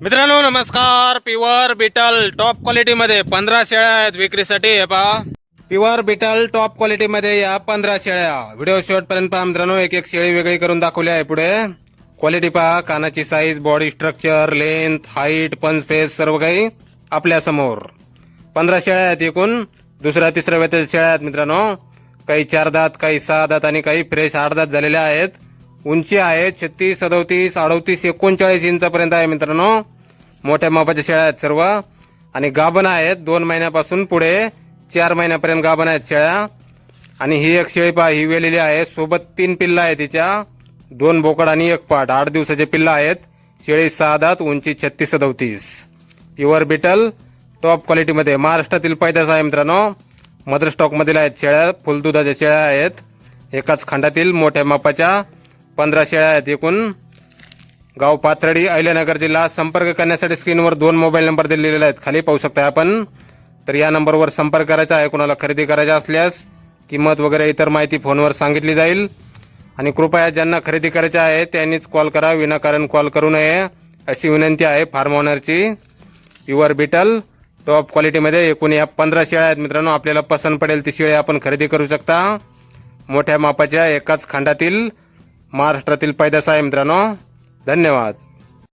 मित्रांनो नमस्कार. Pure beetle top quality मध्ये 15 शेळ्या आहेत विक्रीसाठी. हे पहा, प्युअर बीटल टॉप क्वालिटी मध्ये या 15 शेळ्या. व्हिडिओ शेवटपर्यंत पहा मित्रांनो. एक एक शेळी वेगळी करून दाखवली आहे. पुढे क्वालिटी पहा, कानाची size, body structure, length, height, पंच फेस सर्व काही आपल्या समोर. 15 शेळ्या आहेत एकूण. दुसऱ्या तिसऱ्या वेतेल शेळ्या आहेत मित्रांनो. काही 4 दात, काही 6 दात आणि काही फ्रेश 8 दात झालेल्या आहेत. उंची आहे 36, 37, 38, 39 इंचापर्यंत आहे मित्रांनो. मोठ्या मापाच्या शेळ्या आहेत सर्व आणि गाभण आहेत 2 महिन्यापासून पुढे 4 महिन्यापर्यंत गाभण आहेत शेळ्या. आणि ही एक शेळी पहा, ही वेलेली आहे. सोबत 3 पिल्ला आहेत तिच्या, 2 बोकड आणि 1 पाट. 8 दिवसाचे पिल्ला आहेत. शेळी 6 दात, उंची 36, 37. प्युअर बीटल टॉप क्वालिटीमध्ये महाराष्ट्रातील पैदास आहे मित्रांनो. मदर स्टॉक मधील आहेत शेळ्या. फुल दुधाच्या शेळ्या आहेत. एकाच खंडातील मोठ्या मापाच्या 15 शेळ्या आहेत एकूण. गाव पाथर्डी, अहिल्यानगर जिल्हा. संपर्क करण्यासाठी स्क्रीनवर 2 मोबाईल नंबर दिलेले आहेत, खाली पाहू शकता आपण. तर या नंबरवर संपर्क करायचा आहे. कोणाला खरेदी करायची असल्यास किंमत वगैरे इतर माहिती फोनवर सांगितली जाईल. आणि कृपया ज्यांना खरेदी करायची आहे त्यांनीच कॉल करा, विनाकारण कॉल करू नये अशी विनंती आहे फार्म ओनरची. प्युअर बीटल टॉप क्वालिटीमध्ये एकूण या 15 शेळ्या आहेत मित्रांनो. आपल्याला पसंत पडेल ती शेळी आपण खरेदी करू शकता. मोठ्या मापाच्या एकाच खंडातील महाराष्ट्रातील पैदास आहे मित्रांनो. धन्यवाद.